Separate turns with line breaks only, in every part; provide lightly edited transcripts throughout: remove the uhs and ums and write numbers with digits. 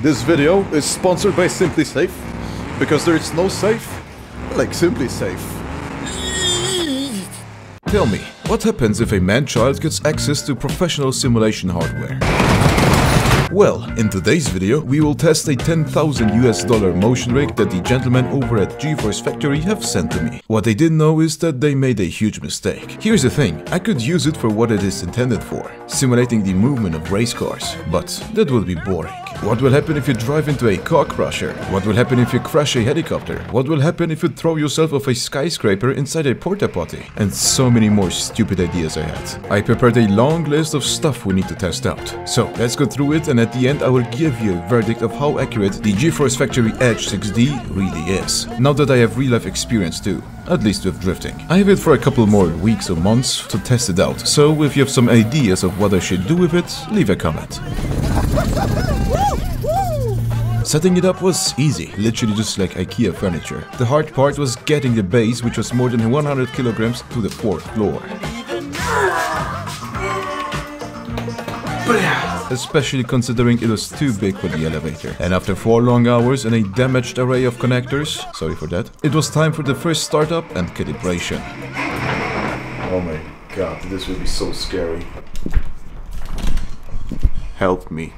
This video is sponsored by SimpliSafe, because there is no safe like SimpliSafe. Tell me, what happens if a man-child gets access to professional simulation hardware? Well, in today's video, we will test a $10,000 motion rig that the gentlemen over at Gforcefactory have sent to me. What they didn't know is that they made a huge mistake. Here's the thing, I could use it for what it is intended for, simulating the movement of race cars, but that would be boring. What will happen if you drive into a car crusher? What will happen if you crash a helicopter? What will happen if you throw yourself off a skyscraper inside a porta potty? And so many more stupid ideas I had. I prepared a long list of stuff we need to test out. So let's go through it, and at the end I will give you a verdict of how accurate the Gforcefactory Edge 6D really is. Now that I have real-life experience too, at least with drifting. I have it for a couple more weeks or months to test it out, so if you have some ideas of what I should do with it, leave a comment. Setting it up was easy, literally just like IKEA furniture. The hard part was getting the base, which was more than 100 kilograms, to the 4th floor. Especially considering it was too big for the elevator. And after 4 long hours and a damaged array of connectors, sorry for that, it was time for the first startup and calibration. Oh my god, this will be so scary. Help me.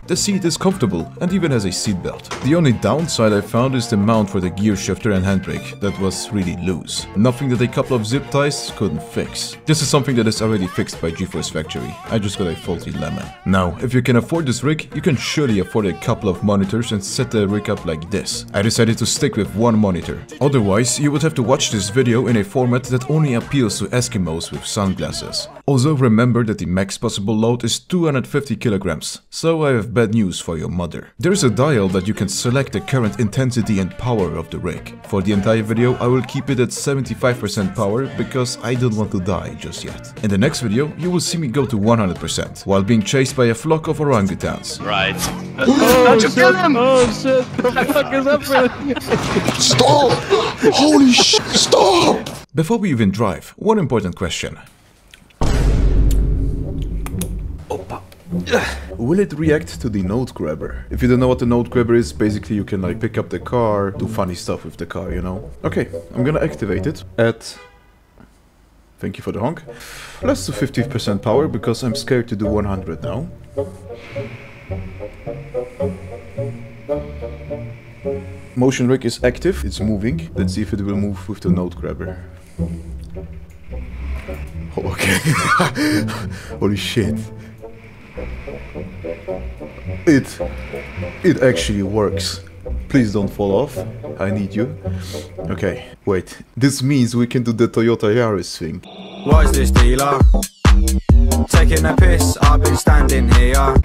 The seat is comfortable and even has a seat belt. The only downside I found is the mount for the gear shifter and handbrake that was really loose. Nothing that a couple of zip ties couldn't fix. This is something that is already fixed by Gforcefactory. I just got a faulty lemon. Now, if you can afford this rig, you can surely afford a couple of monitors and set the rig up like this. I decided to stick with one monitor. Otherwise, you would have to watch this video in a format that only appeals to Eskimos with sunglasses. Also remember that the max possible load is 250 kilograms, so I have bad news for your mother. There is a dial that you can select the current intensity and power of the rig. For the entire video I will keep it at 75% power because I don't want to die just yet. In the next video you will see me go to 100% while being chased by a flock of orangutans.
Right.
Oh shit! Oh shit! What the fuck is happening?
Stop! Holy shit! Stop! Before we even drive, one important question. Will it react to the node grabber? If you don't know what the node grabber is, basically you can like pick up the car, do funny stuff with the car, you know? Okay, I'm gonna activate it at... Thank you for the honk. Let's do 50% power because I'm scared to do 100 now. Motion rig is active, it's moving. Let's see if it will move with the node grabber. Oh, okay. Holy shit. It actually works. Please don't fall off. I need you. Okay, wait. This means we can do the Toyota Aorus thing.
What is this, dealer? Taking a piss, I've been standing here.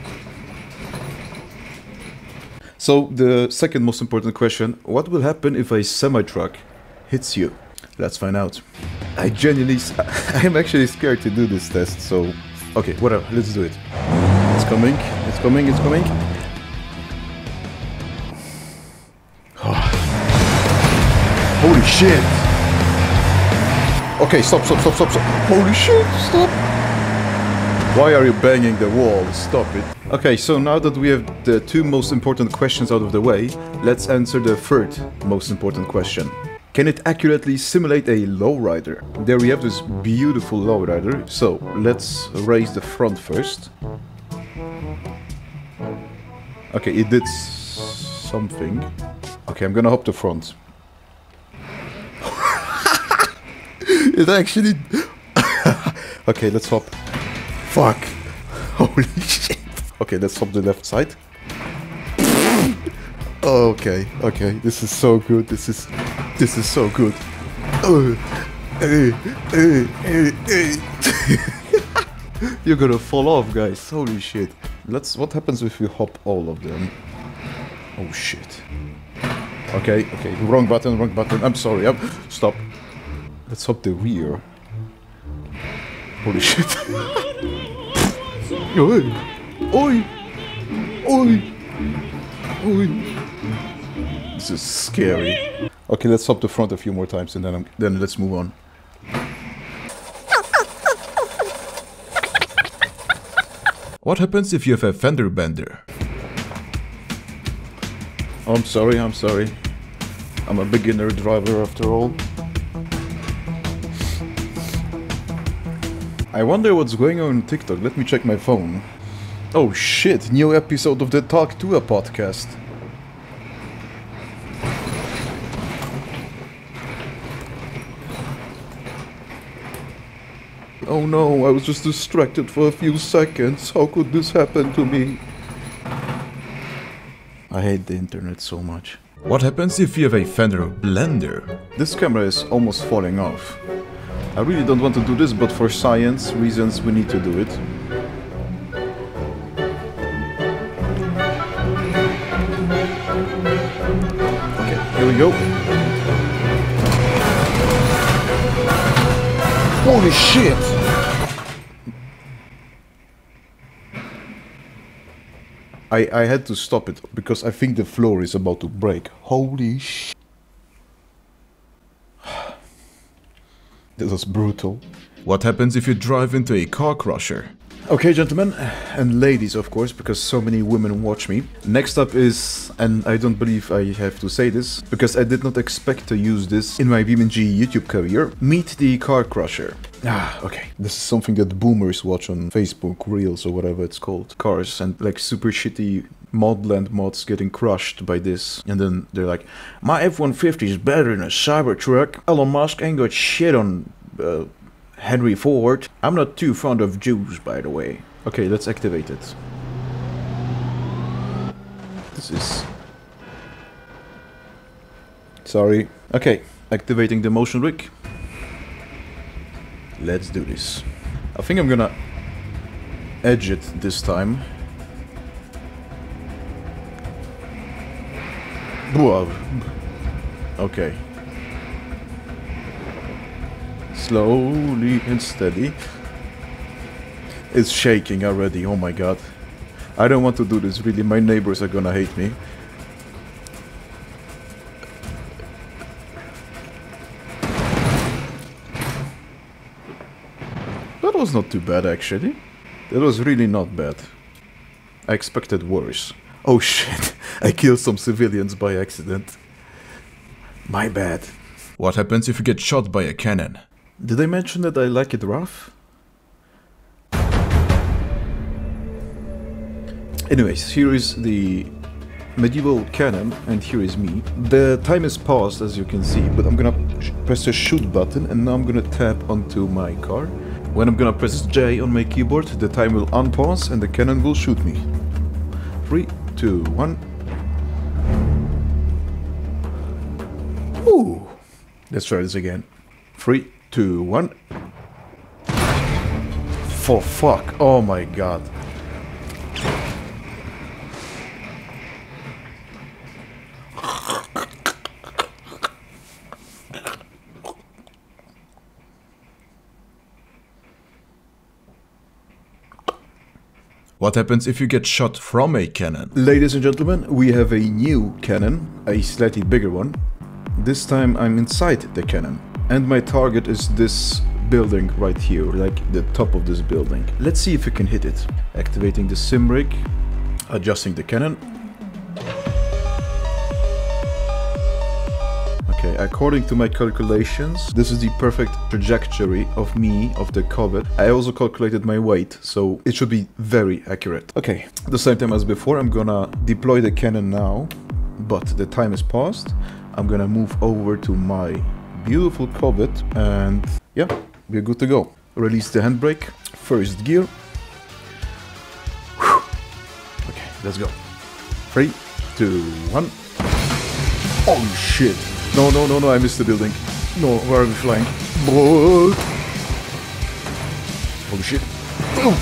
So the second most important question, what will happen if a semi-truck hits you? Let's find out. I am actually scared to do this test, so okay, whatever, let's do it. It's coming, it's coming, it's coming. Oh. Holy shit! Okay, stop. Holy shit, stop! Why are you banging the wall? Stop it. Okay, so now that we have the 2 most important questions out of the way, let's answer the 3rd most important question. Can it accurately simulate a lowrider? There we have this beautiful lowrider, so let's raise the front first. Okay, it did something. Okay, I'm gonna hop the front. It actually... Okay, let's hop. Fuck. Holy shit. Okay, let's hop the left side. Okay, this is so good. This is so good. You're gonna fall off, guys. Holy shit. What happens if we hop all of them? Oh shit. Okay, wrong button. I'm sorry. Stop. Let's hop the rear. Holy shit. Oi. This is scary. Okay, let's hop the front a few more times and then let's move on. What happens if you have a fender bender? I'm sorry. I'm a beginner driver after all. I wonder what's going on TikTok. Let me check my phone. Oh shit, new episode of the Talk to a podcast. Oh no, I was just distracted for a few seconds. How could this happen to me? I hate the internet so much. What happens if you have a fender blender? This camera is almost falling off. I really don't want to do this, but for science reasons we need to do it. Okay, here we go. Holy shit! I had to stop it because I think the floor is about to break. Holy shit. This was brutal. What happens if you drive into a car crusher? Okay, gentlemen, and ladies, of course, because so many women watch me. Next up is, and I don't believe I have to say this, because I did not expect to use this in my BeamNG YouTube career, meet the car crusher. Okay. This is something that boomers watch on Facebook, Reels, or whatever it's called. Cars and like super shitty Modland mods getting crushed by this. And then they're like, my F-150 is better than a Cybertruck. Elon Musk ain't got shit on Henry Ford. I'm not too fond of Jews, by the way. Okay, let's activate it. This is... Sorry. Okay, activating the Motion Rig. Let's do this. I think I'm gonna edge it this time. Whoa. Okay. Slowly and steady. It's shaking already, oh my god. I don't want to do this, really, my neighbors are gonna hate me. That was not too bad, actually. That was really not bad. I expected worse. Oh shit, I killed some civilians by accident. My bad. What happens if you get shot by a cannon? Did I mention that I like it rough? Anyways, here is the medieval cannon, and here is me. The time is paused, as you can see, but I'm gonna press the shoot button, and now I'm gonna tap onto my car. When I'm gonna press J on my keyboard, the time will unpause, and the cannon will shoot me. 3, 2, 1. Ooh! Let's try this again. 3, 2, 1. For fuck! Oh my god! What happens if you get shot from a cannon? Ladies and gentlemen, we have a new cannon, a slightly bigger one. This time I'm inside the cannon. And my target is this building right here, like the top of this building. Let's see if we can hit it. Activating the sim rig, adjusting the cannon. Okay, according to my calculations, this is the perfect trajectory of me, of the comet. I also calculated my weight, so it should be very accurate. Okay, at the same time as before, I'm gonna deploy the cannon now, but the time is paused. I'm gonna move over to my beautiful comet, and yeah, we're good to go. Release the handbrake, first gear. Whew. Okay, let's go. 3, 2, 1. Oh shit! No, no, no, no, I missed the building. No, where are we flying? Holy shit. Boom!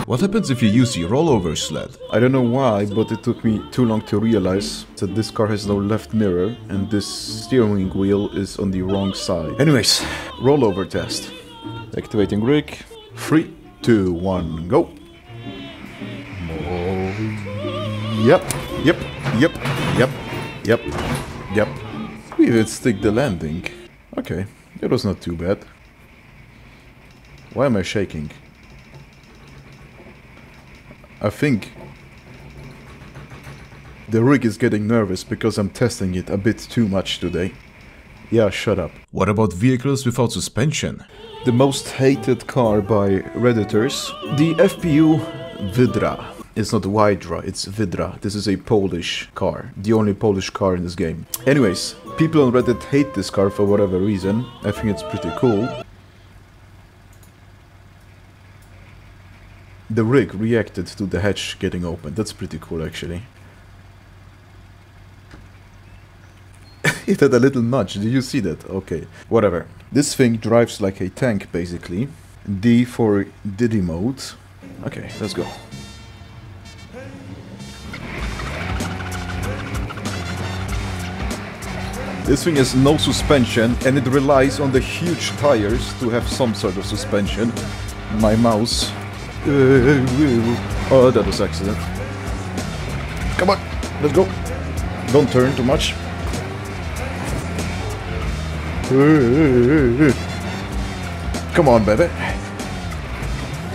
What happens if you use the rollover sled? I don't know why, but it took me too long to realize that this car has no left mirror and this steering wheel is on the wrong side. Anyways, rollover test. Activating rig. 3, 2, 1, go. Oh, yep, yep, yep, yep, yep. Yep. We even stick the landing. Okay, it was not too bad. Why am I shaking? I think the rig is getting nervous because I'm testing it a bit too much today. Yeah, shut up. What about vehicles without suspension? The most hated car by Redditors. The FPU Vidra. It's not Wydra, it's Vidra. This is a Polish car. The only Polish car in this game. Anyways, people on Reddit hate this car for whatever reason. I think it's pretty cool. The rig reacted to the hatch getting opened. That's pretty cool actually. It had a little nudge, did you see that? Okay, whatever. This thing drives like a tank basically. D for Diddy mode. Okay, let's go. This thing has no suspension and it relies on the huge tires to have some sort of suspension. My mouse. Oh, that was accident. Come on, let's go. Don't turn too much. Come on, baby.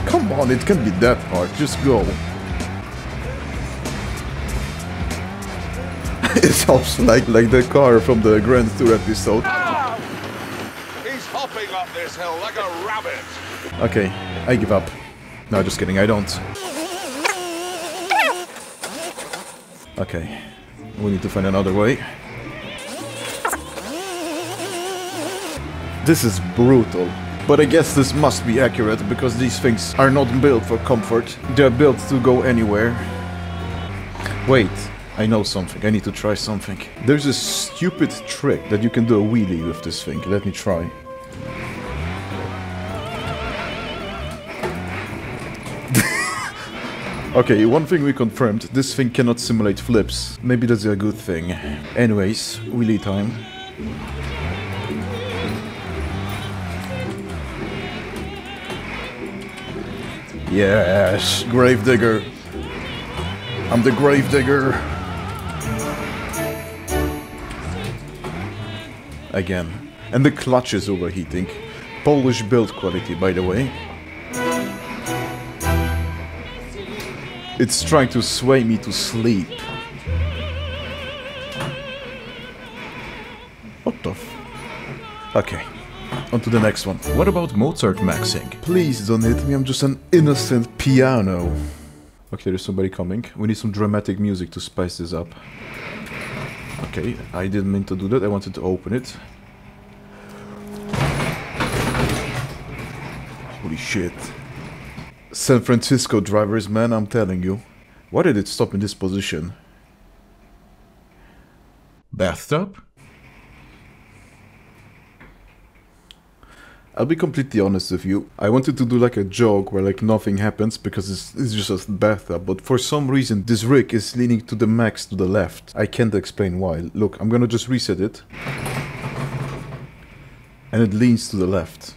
Come on, it can't be that hard. Just go. It sounds like the car from the Grand Tour episode.
Ah! He's hopping up this hill like a rabbit.
Okay, I give up. No, just kidding, I don't. Okay, we need to find another way. This is brutal. But I guess this must be accurate because these things are not built for comfort. They're built to go anywhere. Wait. I know something. I need to try something. There's a stupid trick that you can do a wheelie with this thing. Let me try. Okay, one thing we confirmed. This thing cannot simulate flips. Maybe that's a good thing. Anyways, wheelie time. Yes, Gravedigger. I'm the Gravedigger. Again. And the clutch is overheating. Polish build quality, by the way. It's trying to sway me to sleep. What the f... Okay. On to the next one. What about Mozart maxing? Please don't hit me, I'm just an innocent piano. Okay, there's somebody coming. We need some dramatic music to spice this up. Okay, I didn't mean to do that, I wanted to open it. Holy shit. San Francisco drivers, man, I'm telling you. Why did it stop in this position? Bathtub? I'll be completely honest with you. I wanted to do like a joke where like nothing happens because it's just a bathtub, but for some reason this rig is leaning to the max to the left. I can't explain why. Look, I'm gonna just reset it. And it leans to the left.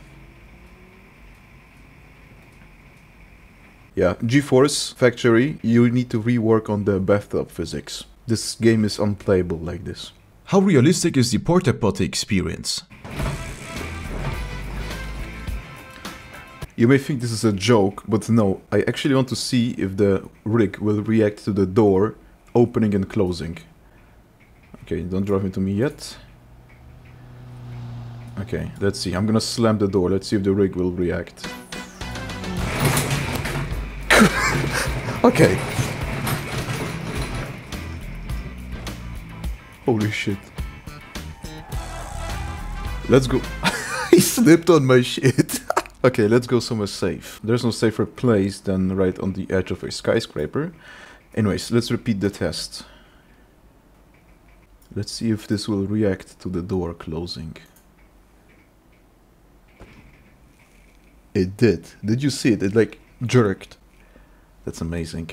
Yeah, Gforcefactory, you need to rework on the bathtub physics. This game is unplayable like this. How realistic is the porta potty experience? You may think this is a joke, but no, I actually want to see if the rig will react to the door opening and closing. Okay, don't drive into me yet. Okay, let's see. I'm gonna slam the door. Let's see if the rig will react. Okay. Holy shit. Let's go. He slipped on my shit. Okay, let's go somewhere safe. There's no safer place than right on the edge of a skyscraper. Anyways, let's repeat the test. Let's see if this will react to the door closing. It did. Did you see it? It like jerked. That's amazing.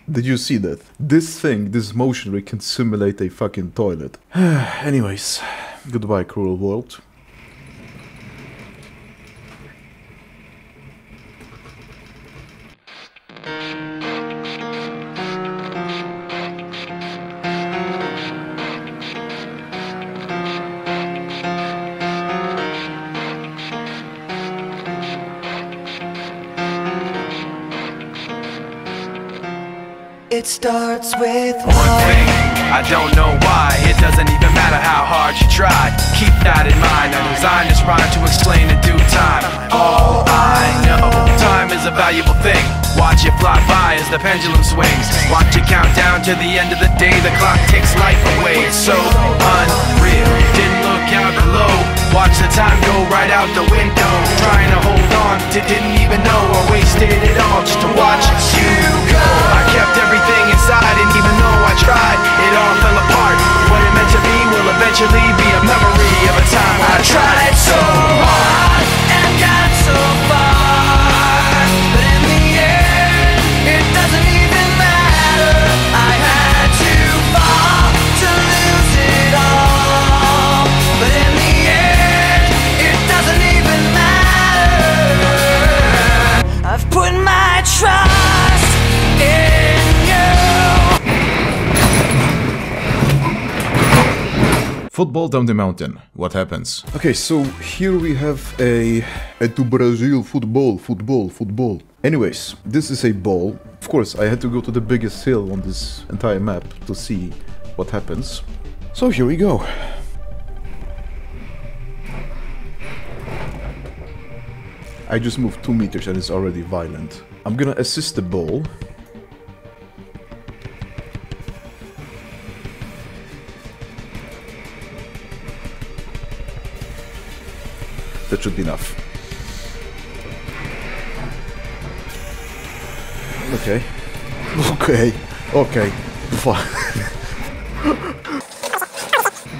Did you see that? This thing, this motion rig can simulate a fucking toilet. Anyways, goodbye cruel world.
It starts with
One thing, I don't know why. It doesn't even matter how hard you try. Keep that in mind. I designed this rhyme to explain in due time. All I know, time is a valuable thing. Watch it fly by as the pendulum swings. Watch it count down to the end of the day. The clock takes life away. It's so unreal. Didn't look out below. Watch the time go right out the window. Trying to hold on to didn't even know I wasted it all just to watch you go. I kept everything inside, and even though I tried, it all fell apart. What it meant to be will eventually be a memory of a time I tried so hard and got so far, but in the end, it doesn't even matter. I had to fall to lose it all, but in the end, it doesn't even matter. I've put my trust in you.
Football down the mountain. What happens? Okay, so here we have a to Brazil football. Anyways, this is a ball. Of course, I had to go to the biggest hill on this entire map to see what happens. So here we go. I just moved 2 meters and it's already violent. I'm gonna assist the ball. That should be enough. Okay. Fine.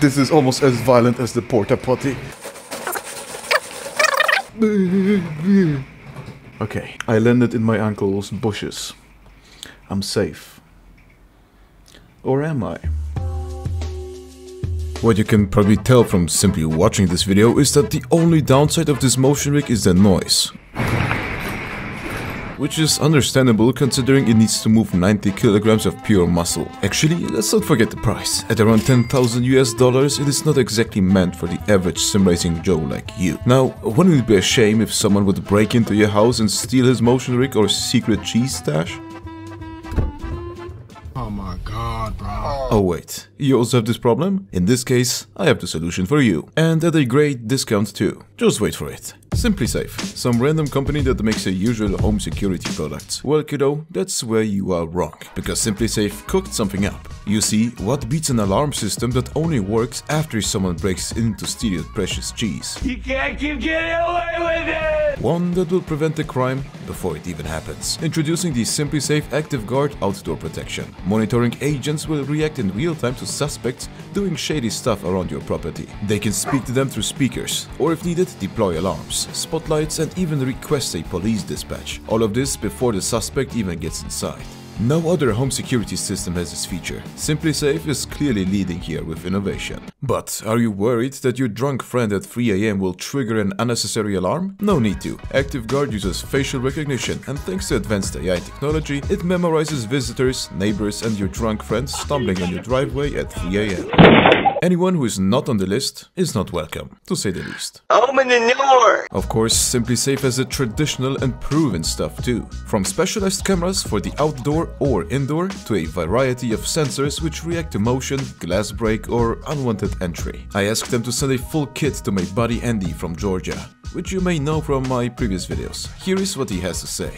This is almost as violent as the porta potty. Okay, I landed in my uncle's bushes. I'm safe. Or am I? What you can probably tell from simply watching this video is that the only downside of this motion rig is the noise. Which is understandable considering it needs to move 90 kilograms of pure muscle. Actually, let's not forget the price. At around $10,000 it is not exactly meant for the average sim racing Joe like you. Now, wouldn't it be a shame if someone would break into your house and steal his motion rig or secret cheese stash?
Oh my god, bro.
Oh wait, you also have this problem? In this case, I have the solution for you. And at a great discount too. Just wait for it. SimpliSafe, some random company that makes a usual home security products. Well kiddo, that's where you are wrong. Because SimpliSafe cooked something up. You see, what beats an alarm system that only works after someone breaks in to steal your precious cheese?
You can't keep getting away with it!
One that will prevent the crime before it even happens. Introducing the SimpliSafe Active Guard Outdoor Protection. Monitoring agents will react in real time to suspects doing shady stuff around your property. They can speak to them through speakers, or if needed, deploy alarms, spotlights, and even request a police dispatch. All of this before the suspect even gets inside. No other home security system has this feature. SimpliSafe is clearly leading here with innovation. But are you worried that your drunk friend at 3 AM will trigger an unnecessary alarm? No need to. ActiveGuard uses facial recognition, and thanks to advanced AI technology, it memorizes visitors, neighbors, and your drunk friends stumbling on your driveway at 3 AM. Anyone who is not on the list is not welcome, to say the least.
Open the door!
Of course, SimpliSafe has a traditional and proven stuff too. From specialized cameras for the outdoor or indoor, to a variety of sensors which react to motion, glass break, or unwanted entry. I asked them to send a full kit to my buddy Andy from Georgia, which you may know from my previous videos. Here is what he has to say.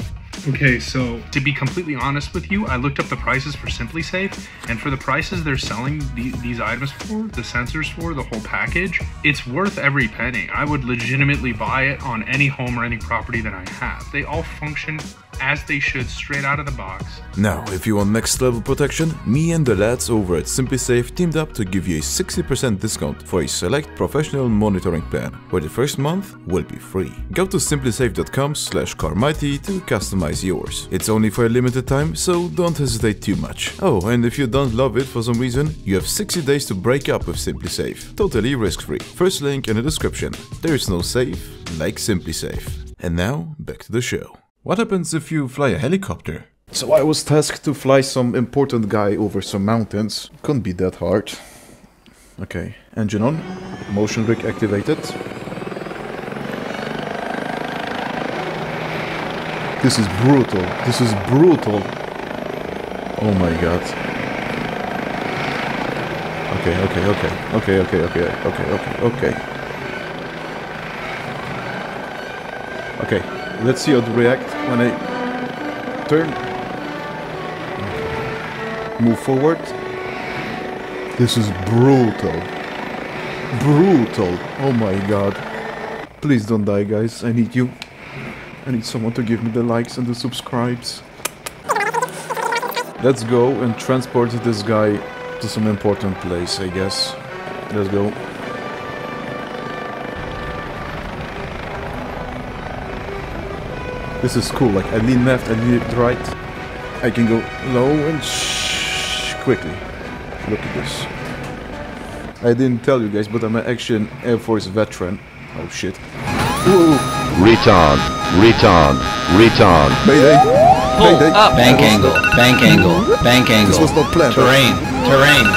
Okay, so to be completely honest with you, I looked up the prices for SimpliSafe, and for the prices they're selling these items for, the sensors for, the whole package, it's worth every penny. I would legitimately buy it on any home renting property that I have. They all function as they should, straight out of the box.
Now, if you want next level protection, me and the lads over at SimpliSafe teamed up to give you a 60% discount for a select professional monitoring plan, where the first month will be free. Go to simplisafe.com/carmighty to customize yours. It's only for a limited time, so don't hesitate too much. Oh, and if you don't love it for some reason, you have 60 days to break up with SimpliSafe. Totally risk-free. First link in the description. There's no safe like SimpliSafe. And now, back to the show. What happens if you fly a helicopter? So I was tasked to fly some important guy over some mountains. Couldn't be that hard. Okay, engine on. Motion rig activated. This is brutal. This is brutal. Oh my god. Okay. Okay, let's see how to react when I turn. Move forward. This is brutal. Brutal. Oh my god. Please don't die, guys. I need you. I need someone to give me the likes and the subscribes. Let's go and transport this guy to some important place, I guess. Let's go. This is cool, like I lean left, I lean right. I can go low and quickly. Look at this. I didn't tell you guys, but I'm actually an Air Force veteran. Oh shit. Whoa.
Retard.
Mayday. Mayday.
Up. Bank angle.
This was not planned.
Terrain.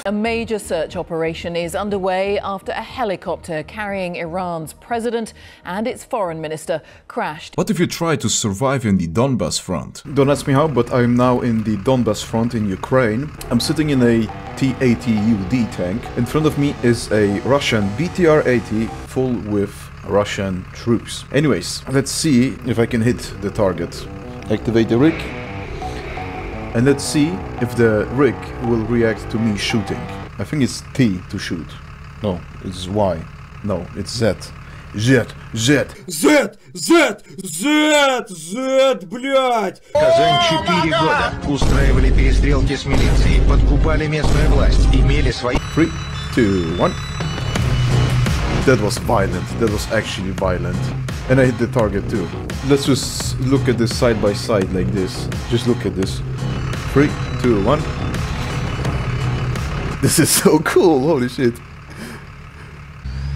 A major search operation is underway after a helicopter carrying Iran's president and its foreign minister crashed.
What if you try to survive in the Donbas front? Don't ask me how, but I'm now in the Donbas front in Ukraine. I'm sitting in a T-80UD tank. In front of me is a Russian BTR-80 full with Russian troops. Anyways, let's see if I can hit the target. Activate the rig. And let's see if the rig will react to me shooting. I think it's T to shoot. No, it's Y. No, it's Z. Z, блядь!
Казань 4 года устраивали перестрелки с милицией, подкупали местную власть, имели свои...
3, 2, 1. That was violent. That was actually violent. And I hit the target too. Let's just look at this side by side like this. Just look at this. 3, 2, 1. This is so cool, holy shit.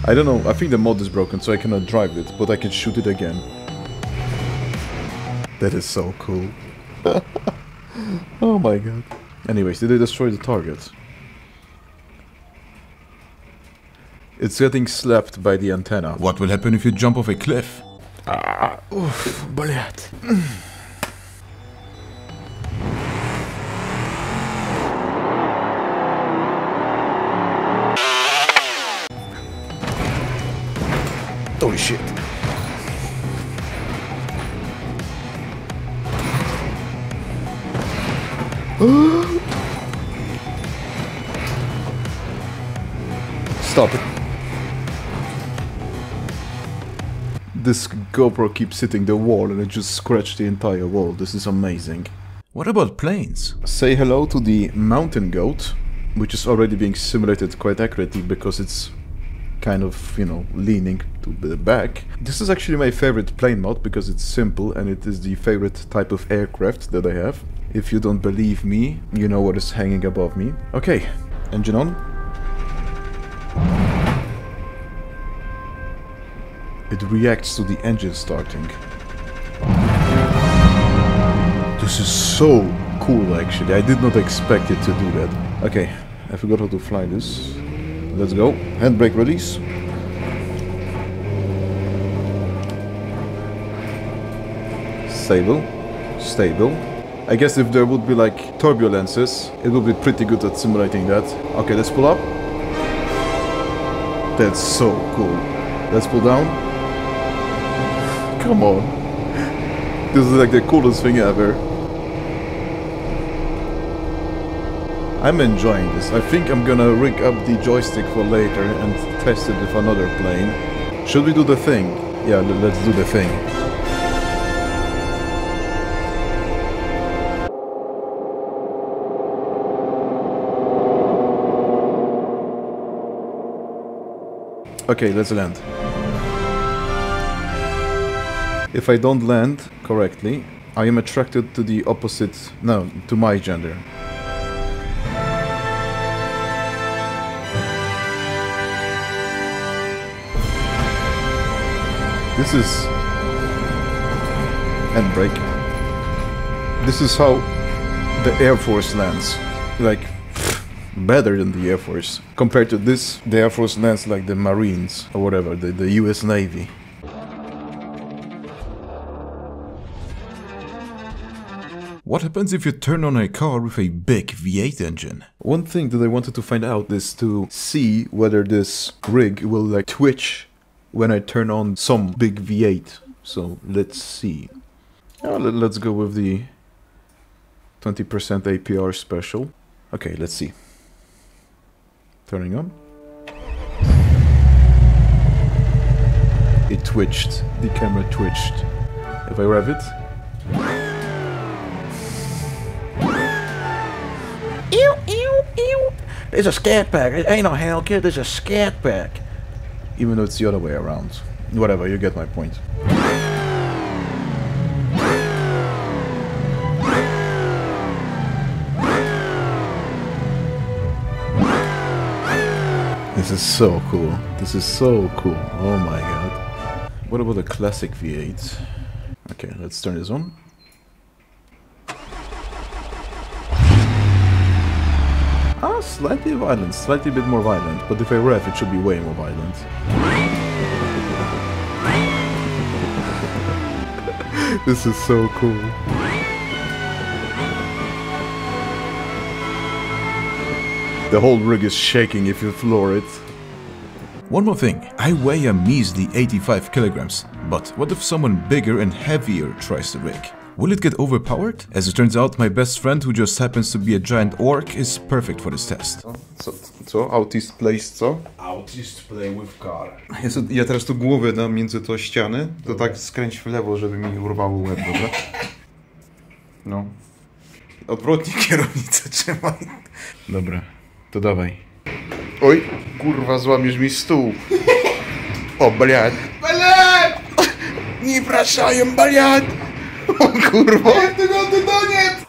I don't know, I think the mod is broken so I cannot drive it, but I can shoot it again. That is so cool. Oh my god. Anyways, did I destroy the target? It's getting slapped by the antenna. What will happen if you jump off a cliff? Oof, блядь. Holy shit. Stop it. This GoPro keeps hitting the wall and it just scratched the entire wall. This is amazing. What about planes? Say hello to the mountain goat, which is already being simulated quite accurately because it's kind of, you know, leaning to the back. This is actually my favorite plane mod because it's simple and it is the favorite type of aircraft that I have. If you don't believe me, you know what is hanging above me. Okay, engine on. It reacts to the engine starting. This is so cool actually. I did not expect it to do that. Okay, I forgot how to fly this. Let's go. Handbrake release. Stable. Stable. I guess if there would be like turbulences, it would be pretty good at simulating that. Okay, let's pull up. That's so cool. Let's pull down. Come on. This is like the coolest thing ever. I'm enjoying this. I think I'm gonna rig up the joystick for later and test it with another plane. Should we do the thing? Yeah, let's do the thing. Okay, let's land. If I don't land correctly, I am attracted to the opposite, no, to my gender. This is handbrake. This is how the Air Force lands. Like, better than the Air Force. Compared to this, the Air Force lands like the Marines or whatever, the US Navy. What happens if you turn on a car with a big V8 engine? One thing that I wanted to find out is to see whether this rig will like twitch when I turn on some big V8. So let's see. Let's go with the 20% APR special. Okay, let's see. Turning on. It twitched. The camera twitched. If I rev it.
Ew, ew, ew. There's a scat pack. It ain't no hell, kid. There's a scat pack.
Even though it's the other way around. Whatever, you get my point. This is so cool. This is so cool. Oh my god. What about the classic V8? Okay, let's turn this on. Ah, slightly violent, slightly bit more violent, but if I rev it should be way more violent. This is so cool. The whole rig is shaking if you floor it. One more thing, I weigh a measly 85 kilograms, but what if someone bigger and heavier tries the rig? Will it get overpowered? As it turns out, my best friend, who just happens to be a giant orc, is perfect for this test. Co? Autist plays co?
Autist play with car. Ja teraz tu głowę dam między to ściany, to tak skręć w lewo, żeby mi urwało łeb, dobra? No. Odwrotnie kierownicę trzymaj. Dobra, to dawaj. Oj, kurwa, złamiesz mi stół. O, bliad. Bliad! Nie praszają, bliad! O kurwa! Jak tego to doniec!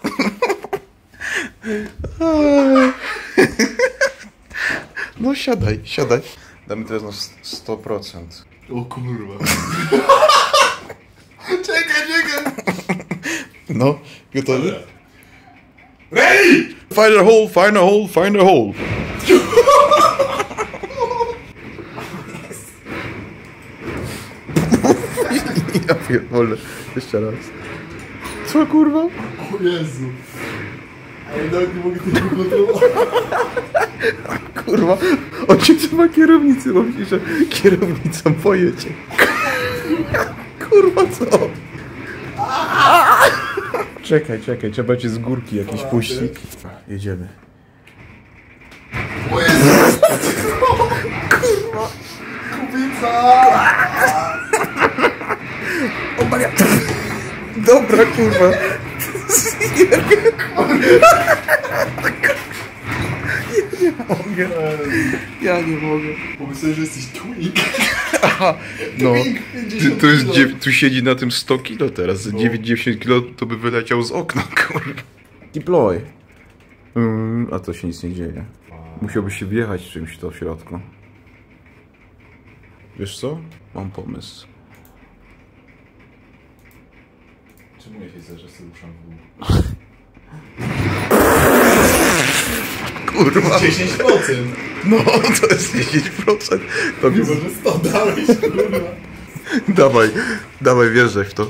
No siadaj, siadaj. Damy teraz na 100%. O kurwa. Czekaj. No, gotowy? Ready! Find a hole, find a hole, find a hole. Ja pierdolę. Jeszcze raz. Co kurwa? O Jezu. Ale nawet nie mogę tego kontrolować. Kurwa. Ojciec ma kierownicy, bo myśli, że kierownicą pojedzie. Kurwa co? Czekaj, trzeba cię z górki jakiś puścić. Jedziemy. O Jezu! Kurwa! Kubica! O Maria! Dobra, kurwa! Ja nie mogę. Pomyślałem, że jesteś twink. Aha, no. Tu siedzi na tym 100 kilo teraz. 9-10 kilo to by wyleciał z okna, kurwa. Deploy. A to się nic nie dzieje. Musiałbyś się wjechać czymś to w środku. Wiesz co? Mam pomysł. Czemu ja się zdarzę, że ruszam w górę? Kurwa. 10%. No, to jest 10%. To nie może 100 dałeś, kurwa. Dawaj, wjeżdżaj w to.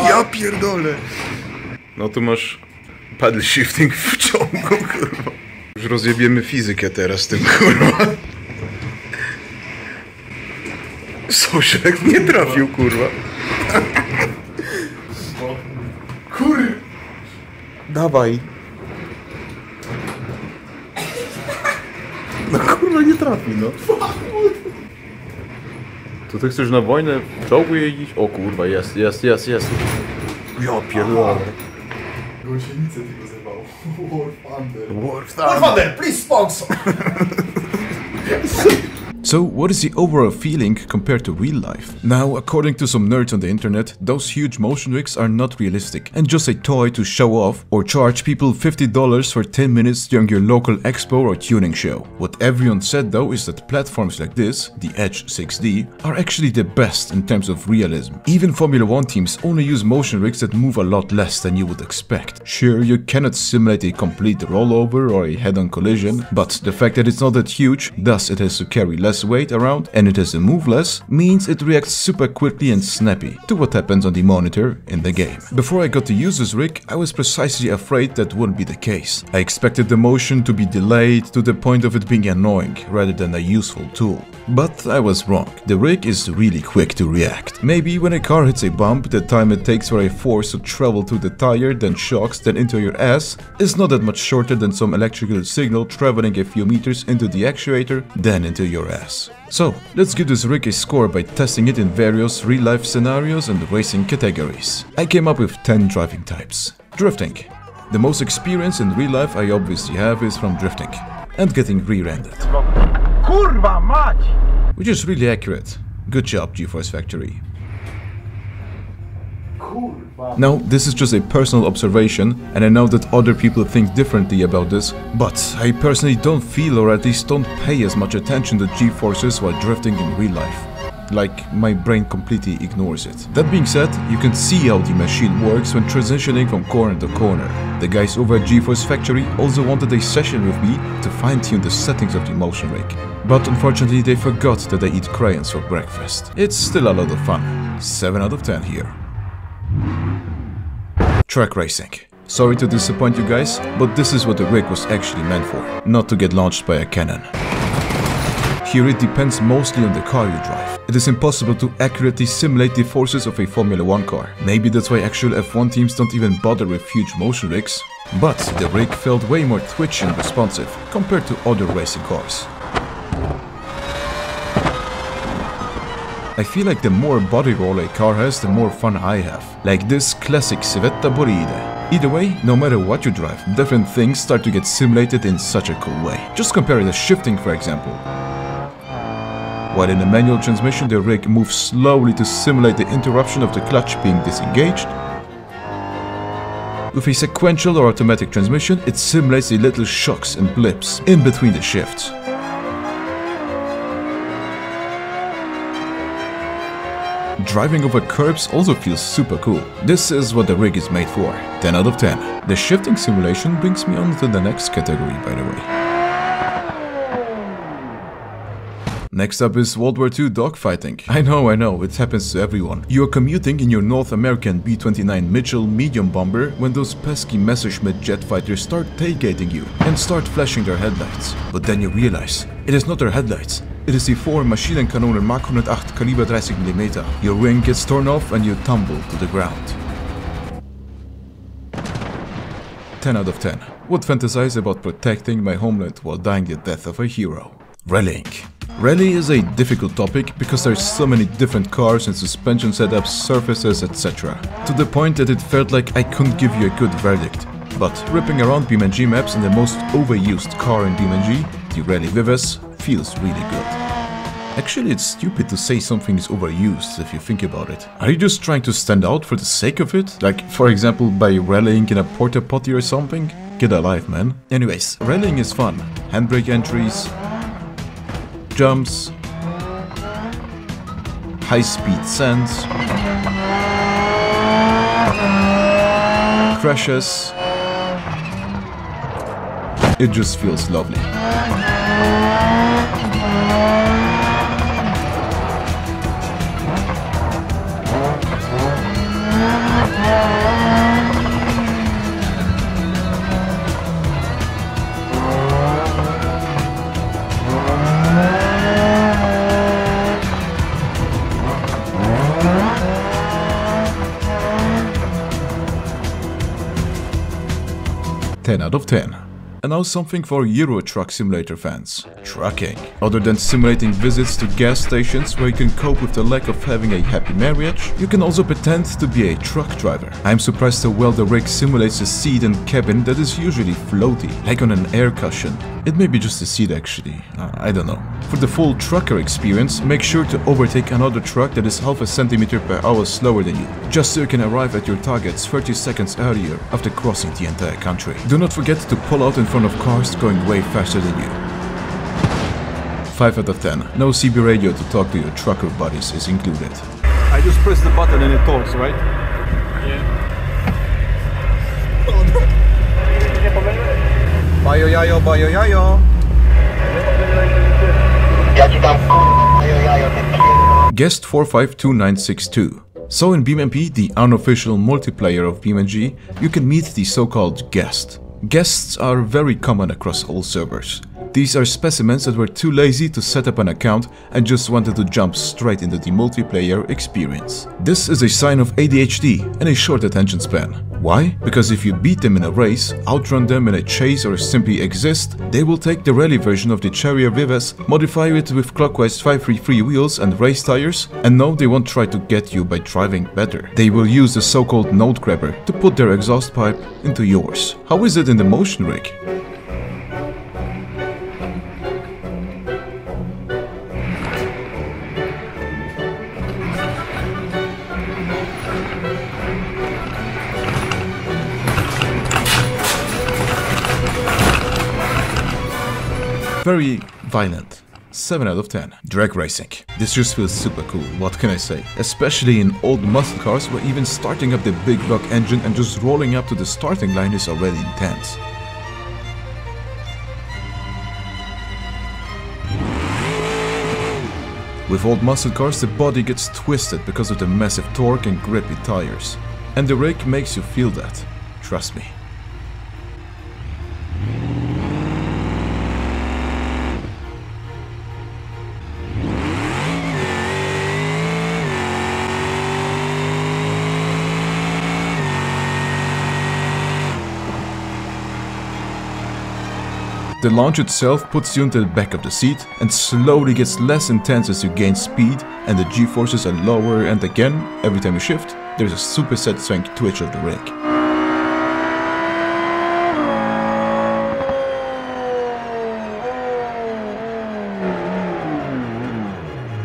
Ja pierdolę. No tu masz paddle shifting w ciągu, kurwa. Już rozjebiemy fizykę teraz z tym, kurwa. Soszek nie trafił, kurwa. Kurwa. Dawaj. No kurwa nie trafi, no. To ty chcesz na wojnę w czołgu jeździć? O kurwa, jest. Ja pierdolę. Gąsienicę tylko zerwało. War Thunder, please sponsor!
So what is the overall feeling compared to real life? Now, according to some nerds on the internet, those huge motion rigs are not realistic and just a toy to show off or charge people $50 for 10 minutes during your local expo or tuning show. What everyone said though is that platforms like this, the Edge 6D, are actually the best in terms of realism. Even Formula 1 teams only use motion rigs that move a lot less than you would expect. Sure, you cannot simulate a complete rollover or a head-on collision, but the fact that it's not that huge, thus it has to carry less weight around and it has to move less, means it reacts super quickly and snappy to what happens on the monitor in the game. Before I got to use this rig, I was precisely afraid that wouldn't be the case. I expected the motion to be delayed to the point of it being annoying rather than a useful tool. But I was wrong. The rig is really quick to react. Maybe when a car hits a bump, the time it takes for a force to travel through the tire, then shocks, then into your ass, is not that much shorter than some electrical signal traveling a few meters into the actuator, then into your ass. So, let's give this rig a score by testing it in various real-life scenarios and racing categories. I came up with 10 driving types. Drifting. The most experience in real life I obviously have is from drifting and getting rear-ended. Which is really accurate. Good job, Gforcefactory. Now, this is just a personal observation, and I know that other people think differently about this, but I personally don't feel, or at least don't pay as much attention to G-forces while drifting in real life. Like, my brain completely ignores it. That being said, you can see how the machine works when transitioning from corner to corner. The guys over at Gforcefactory also wanted a session with me to fine-tune the settings of the motion rig. But unfortunately they forgot that I eat crayons for breakfast. It's still a lot of fun. 7 out of 10 here. Track racing. Sorry to disappoint you guys, but this is what the rig was actually meant for, not to get launched by a cannon. Here it depends mostly on the car you drive. It is impossible to accurately simulate the forces of a Formula 1 car. Maybe that's why actual F1 teams don't even bother with huge motion rigs. But the rig felt way more twitchy and responsive compared to other racing cars. I feel like the more body roll a car has, the more fun I have. Like this classic Civetta Bolide. Either way, no matter what you drive, different things start to get simulated in such a cool way. Just compare the shifting, for example. While in a manual transmission, the rig moves slowly to simulate the interruption of the clutch being disengaged. With a sequential or automatic transmission, it simulates the little shocks and blips in between the shifts. Driving over curbs also feels super cool. This is what the rig is made for. 10 out of 10. The shifting simulation brings me on to the next category, by the way. Next up is World War II dogfighting. I know, it happens to everyone. You are commuting in your North American B-29 Mitchell medium bomber when those pesky Messerschmitt jet fighters start tailgating you and start flashing their headlights. But then you realize, it is not their headlights. It is the 4 Maschinenkanonen Mark 108 caliber 30mm. Your wing gets torn off and you tumble to the ground. 10 out of 10. Would fantasize about protecting my homeland while dying the death of a hero. Rallying. Rally is a difficult topic because there's so many different cars and suspension setups, surfaces, etc. To the point that it felt like I couldn't give you a good verdict. But ripping around BeamNG maps in the most overused car in BeamNG, the Rally VS, feels really good. Actually, it's stupid to say something is overused if you think about it. Are you just trying to stand out for the sake of it? Like, for example, by rallying in a porta potty or something? Get alive, man. Anyways, rallying is fun. Handbrake entries, jumps, high-speed sends, crashes. It just feels lovely. Out of 10. And now something for Euro Truck Simulator fans. Trucking. Other than simulating visits to gas stations where you can cope with the lack of having a happy marriage, you can also pretend to be a truck driver. I'm surprised how well the rig simulates a seat and cabin that is usually floaty, like on an air cushion. It may be just a seat actually, I don't know. For the full trucker experience, make sure to overtake another truck that is half a centimeter per hour slower than you, just so you can arrive at your targets 30 seconds earlier after crossing the entire country. Do not forget to pull out in front of cars going way faster than you. 5 out of 10. No CB radio to talk to your trucker buddies is included.
I just press the button and it talks, right? Bajo jajo, bajo jajo.
Guest 452962. So in BeamNG, the unofficial multiplayer of BeamNG, you can meet the so-called guest. Guests are very common across all servers. These are specimens that were too lazy to set up an account and just wanted to jump straight into the multiplayer experience. This is a sign of ADHD and a short attention span. Why? Because if you beat them in a race, outrun them in a chase or simply exist, they will take the rally version of the Corsair VS, modify it with clockwise 533 wheels and race tires, and no, they won't try to get you by driving better. They will use the so-called node grabber to put their exhaust pipe into yours. How is it in the Motion Rig? Very violent. 7 out of 10. Drag racing. This just feels super cool, what can I say? Especially in old muscle cars where even starting up the big block engine and just rolling up to the starting line is already intense. With old muscle cars, the body gets twisted because of the massive torque and grippy tires. And the rig makes you feel that. Trust me. The launch itself puts you into the back of the seat and slowly gets less intense as you gain speed and the G-forces are lower, and again, every time you shift, there's a super satisfying twitch of the rig.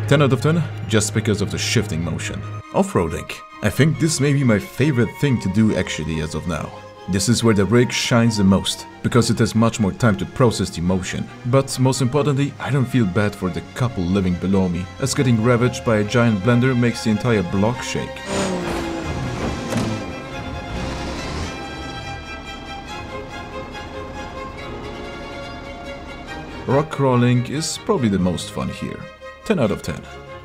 Ten out of 10, just because of the shifting motion. Off-roading. I think this may be my favorite thing to do actually as of now. This is where the rig shines the most, because it has much more time to process the motion. But most importantly, I don't feel bad for the couple living below me, as getting ravaged by a giant blender makes the entire block shake. Rock crawling is probably the most fun here. 10 out of 10.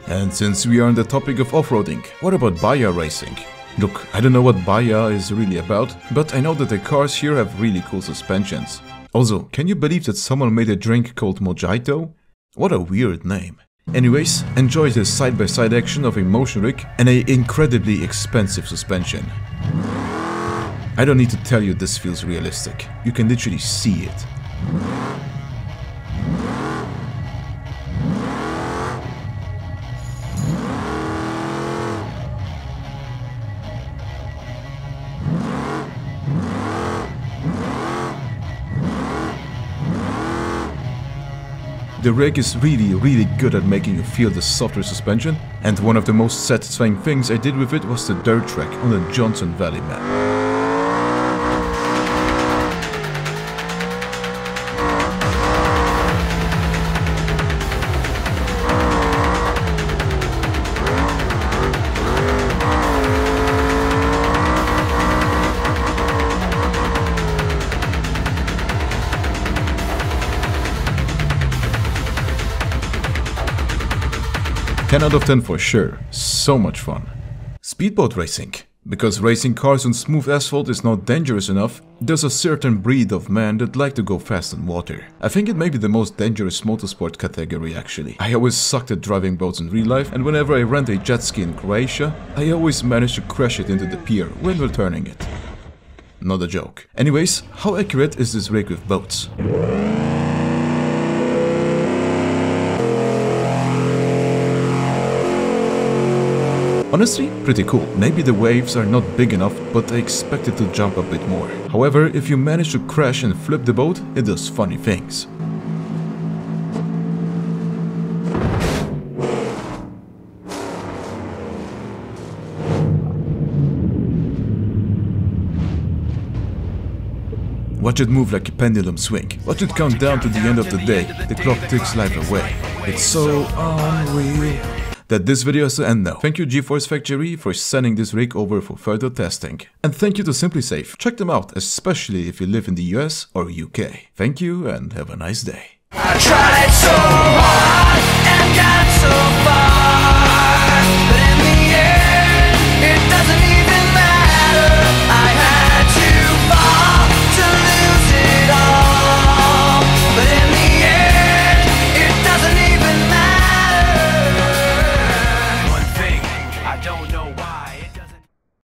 And since we are on the topic of off-roading, what about Baja racing? Look, I don't know what Baja is really about, but I know that the cars here have really cool suspensions. Also, can you believe that someone made a drink called Mojito? What a weird name. Anyways, enjoy the side-by-side action of a Motion Rig and an incredibly expensive suspension. I don't need to tell you this feels realistic. You can literally see it. The rig is really good at making you feel the softer suspension, and one of the most satisfying things I did with it was the dirt track on the Johnson Valley map. Ten out of 10 for sure, so much fun. Speedboat racing. Because racing cars on smooth asphalt is not dangerous enough, there's a certain breed of men that like to go fast on water. I think it may be the most dangerous motorsport category actually. I always sucked at driving boats in real life, and whenever I rent a jet ski in Croatia, I always manage to crash it into the pier when returning it. Not a joke. Anyways, how accurate is this rig with boats? Honestly, pretty cool. Maybe the waves are not big enough, but I expect it to jump a bit more. However, if you manage to crash and flip the boat, it does funny things. Watch it move like a pendulum swing. Watch it count down to the end of the day. The clock ticks life away. It's so unreal that this video has to end now. Thank you Gforcefactory for sending this rig over for further testing. And thank you to SimpliSafe. Check them out, especially if you live in the US or UK. Thank you and have a nice day.
I tried so hard and got so